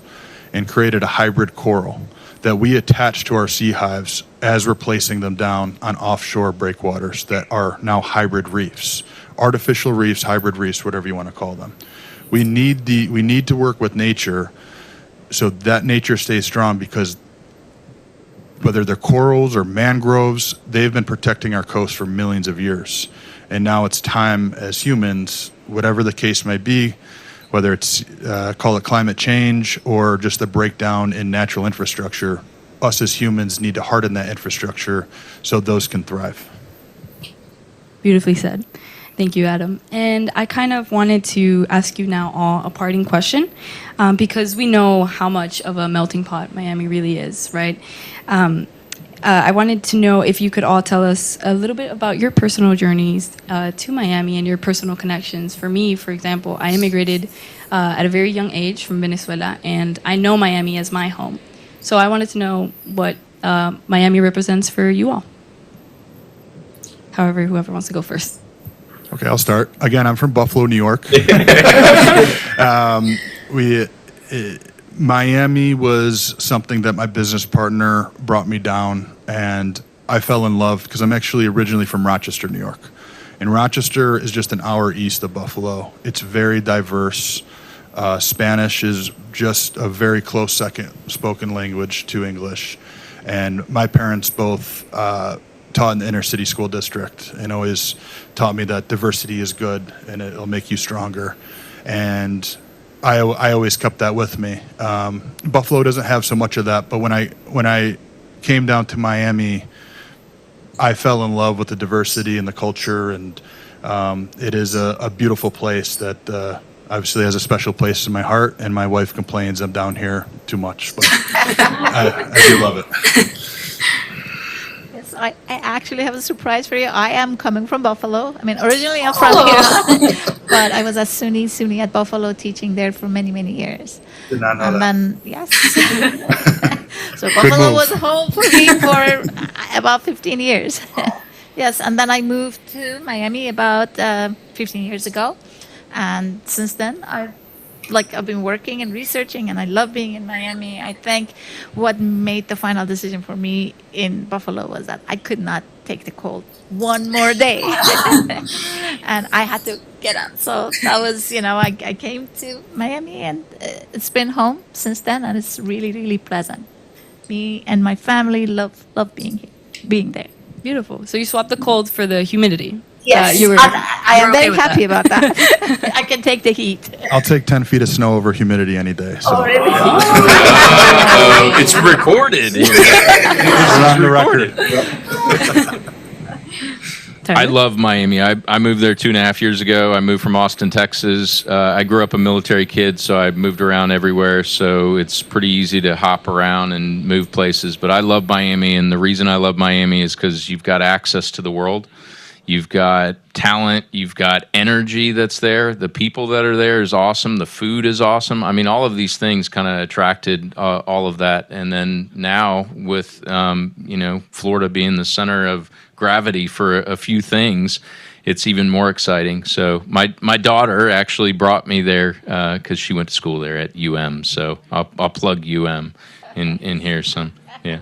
and created a hybrid coral that we attach to our sea hives as we're placing them down on offshore breakwaters that are now hybrid reefs, artificial reefs, hybrid reefs, whatever you want to call them. We need to work with nature so that nature stays strong, because whether they're corals or mangroves, they've been protecting our coast for millions of years. And now it's time as humans, whatever the case may be, whether it's call it climate change or just the breakdown in natural infrastructure, us as humans need to harden that infrastructure so those can thrive. Beautifully said. Thank you, Adam. And I kind of wanted to ask you now all a parting question, because we know how much of a melting pot Miami really is, right? I wanted to know if you could all tell us a little bit about your personal journeys to Miami and your personal connections. For me, for example, I immigrated at a very young age from Venezuela, and I know Miami as my home. So I wanted to know what Miami represents for you all. However, whoever wants to go first. Okay, I'll start. Again, I'm from Buffalo, New York. Miami was something that my business partner brought me down, and I fell in love because I'm actually originally from Rochester, New York. And Rochester is just an hour east of Buffalo. It's very diverse. Spanish is just a very close second spoken language to English. And my parents both taught in the inner city school district and always taught me that diversity is good and it'll make you stronger. And I always kept that with me. Buffalo doesn't have so much of that, but when I came down to Miami, I fell in love with the diversity and the culture, and it is a beautiful place that obviously has a special place in my heart, and my wife complains I'm down here too much, but I do love it. I actually have a surprise for you. I am coming from Buffalo. I mean, originally I'm from here, but I was at SUNY at Buffalo teaching there for many, many years. Did not know and that. then, yes. So Buffalo was home for me for about 15 years. Yes, and then I moved to Miami about 15 years ago. And since then, I've been working and researching, and I love being in Miami. I think what made the final decision for me in Buffalo was that I could not take the cold one more day. And I had to get on. So that was, I came to Miami, and it's been home since then, and it's really, really pleasant. Me and my family love being here, being there. Beautiful. So you swapped the cold for the humidity. Yes, I am very happy about that. I can take the heat. I'll take 10 feet of snow over humidity any day. So. Oh, really? It's recorded. It's on the record. I love Miami. I moved there 2.5 years ago. I moved from Austin, Texas. I grew up a military kid, so I moved around everywhere. So it's pretty easy to hop around and move places. But I love Miami, and the reason I love Miami is because you've got access to the world. You've got talent, you've got energy that's there. The people that are there is awesome. The food is awesome. I mean, all of these things kind of attracted all of that. And then now with, Florida being the center of gravity for a few things, it's even more exciting. So my daughter actually brought me there because she went to school there at UM. So I'll plug UM in here some, yeah.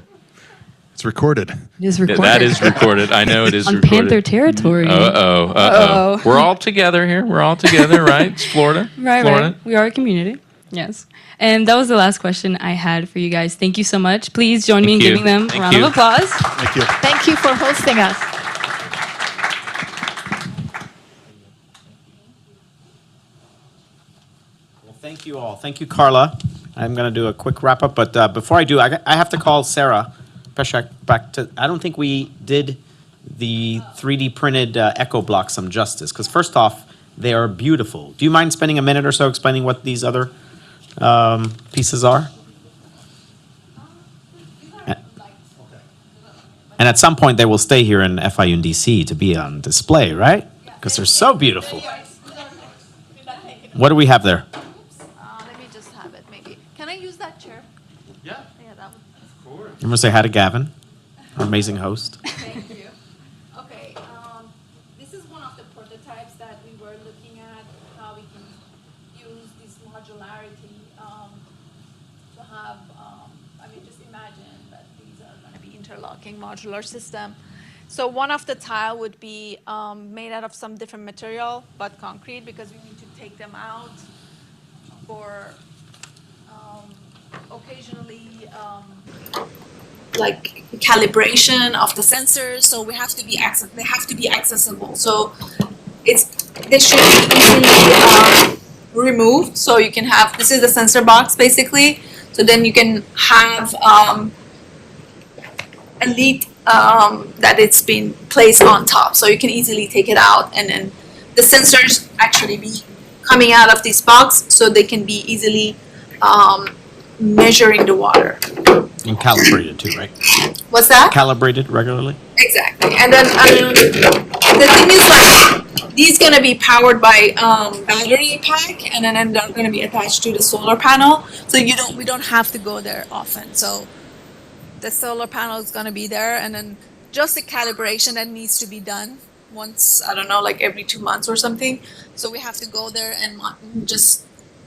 It's recorded. It is recorded. That is recorded. I know it is on recorded. Panther territory. Uh-oh. We're all together here. We're all together, right? It's Florida. Right. We are a community. Yes. And that was the last question I had for you guys. Thank you so much. Please join me in giving them a round of applause. Thank you. Thank you for hosting us. Well, thank you all. Thank you, Carla. I'm going to do a quick wrap up, but before I do, I have to call Sarah Peshek, back to, I don't think we did the 3D printed Echo Block some justice, because first off, they are beautiful. Do you mind spending a minute or so explaining what these other pieces are? And at some point, they will stay here in FIU and DC to be on display, right? Because they're so beautiful. What do we have there? Let me just have it, maybe. Can I use that chair? Yeah. Yeah, that would. You want to say hi to Gavin, our amazing host? Thank you. Okay, this is one of the prototypes that we were looking at, how we can use this modularity to have, just imagine that these are going to be interlocking modular system. So one of the tile would be made out of some different material, but concrete, because we need to take them out for occasionally like calibration of the sensors. So we have to be they have to be accessible. So they should be easily removed. So you can have, this is the sensor box basically. So then you can have a lead that it's been placed on top, so you can easily take it out, and then the sensors actually be coming out of this box, so they can be easily measuring the water. And calibrated too, right? What's that? Calibrated regularly? Exactly. And then the thing is, like, these gonna be powered by battery pack, and then they're gonna be attached to the solar panel, so we don't have to go there often. So the solar panel is going to be there, and then just the calibration that needs to be done once, I don't know, like every 2 months or something. So we have to go there and just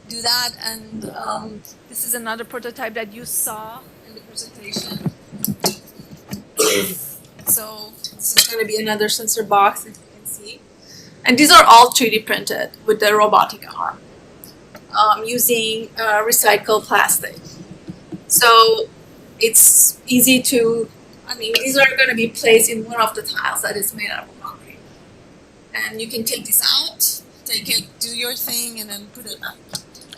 do that. And this is another prototype that you saw in the presentation. So this is going to be another sensor box, as you can see. And these are all 3D printed with the robotic arm using recycled plastic. So it's easy to, these are going to be placed in one of the tiles that is made out of concrete. And you can take this out, take it, do your thing, and then put it back.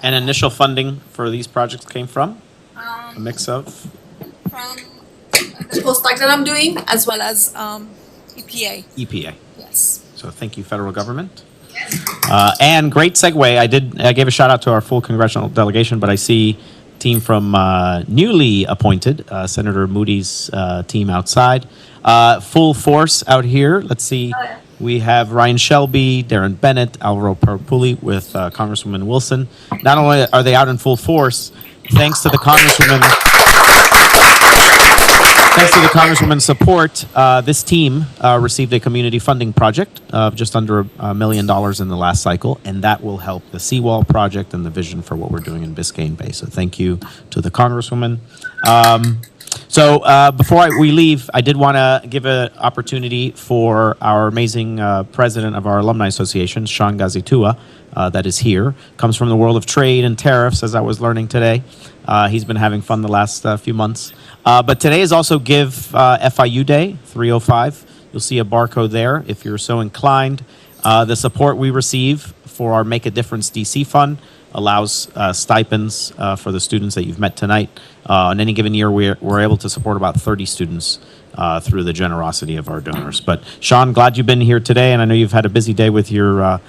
And initial funding for these projects came from? A mix of? From the postdoc that I'm doing, as well as EPA. EPA. Yes. So thank you, federal government. And great segue. I gave a shout out to our full congressional delegation, but I see team from newly appointed Senator Moody's team outside. Full force out here. Let's see. We have Ryan Shelby, Darren Bennett, Alvaro Parpuli with Congresswoman Wilson. Not only are they out in full force, thanks to the Congresswoman's support, this team received a community funding project of just under $1 million in the last cycle, and that will help the seawall project and the vision for what we're doing in Biscayne Bay. So thank you to the Congresswoman. Before we leave, I did want to give an opportunity for our amazing president of our Alumni Association, Sean Gazitua, that is here. Comes from the world of trade and tariffs, as I was learning today. He's been having fun the last few months. But today is also Give FIU Day, 305. You'll see a barcode there if you're so inclined. The support we receive for our Make a Difference DC Fund allows stipends for the students that you've met tonight. On any given year, we're able to support about 30 students through the generosity of our donors. But Sean, glad you've been here today, and I know you've had a busy day with your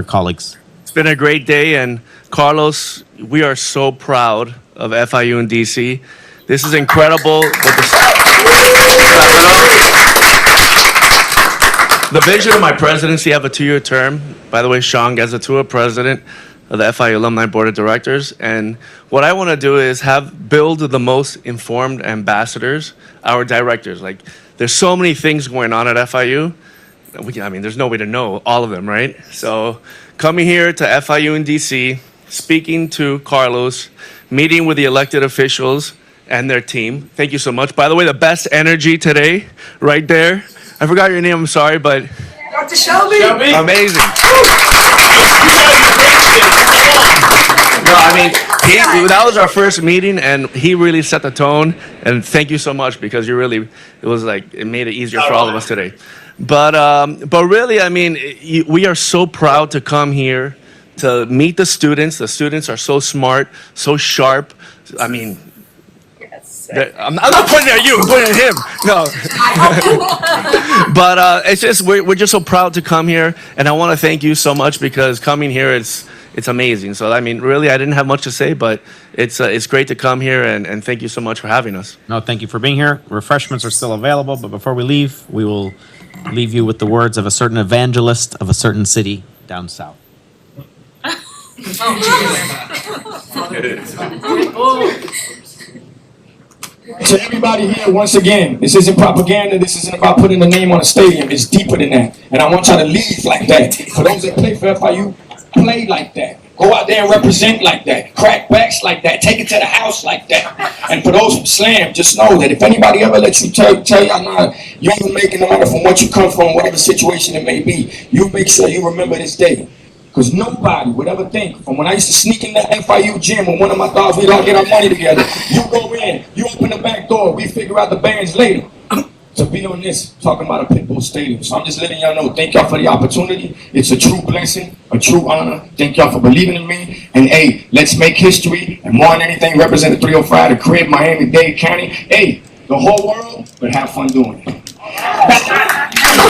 colleagues. It's been a great day, and Carlos, we are so proud of FIU and DC. This is incredible. The vision of my presidency, I have a 2-year term. By the way, Sean Gazatua, president of the FIU Alumni Board of Directors. And what I want to do is build the most informed ambassadors, our directors. Like, there's so many things going on at FIU. There's no way to know all of them, right? So coming here to FIU in DC, speaking to Carlos, meeting with the elected officials and their team. Thank you so much. By the way, the best energy today, right there. I forgot your name, I'm sorry, but Dr. Shelby. Amazing. That was our first meeting, and he really set the tone. And thank you so much, because it made it easier for all of us today. But really, we are so proud to come here to meet the students. The students are so smart, so sharp. I'm not pointing at you, I'm pointing at him. No. But it's just, we're just so proud to come here. And I want to thank you so much because coming here, it's amazing. So, I mean, really, I didn't have much to say, but it's great to come here. And thank you so much for having us. No, thank you for being here. Refreshments are still available, but before we leave, we will leave you with the words of a certain evangelist of a certain city down south. To everybody here, once again, this isn't propaganda. This isn't about putting a name on a stadium. It's deeper than that. And I want y'all to leave like that. For those that play for FIU, play like that. Go out there and represent like that. Crack backs like that. Take it to the house like that. And for those from Slam, just know that if anybody ever lets you tell y'all, nah, you ain't making no matter from what you come from, whatever situation it may be, you make sure you remember this day. Because nobody would ever think, from when I used to sneak in that FIU gym with one of my dogs, we'd all get our money together. You go in, you open the back door, we figure out the bands later. To be on this, talking about a Pitbull Stadium. So I'm just letting y'all know, thank y'all for the opportunity. It's a true blessing, a true honor. Thank y'all for believing in me. And hey, let's make history. And more than anything, represent the 305, the crib, Miami-Dade County. Hey, the whole world, but have fun doing it.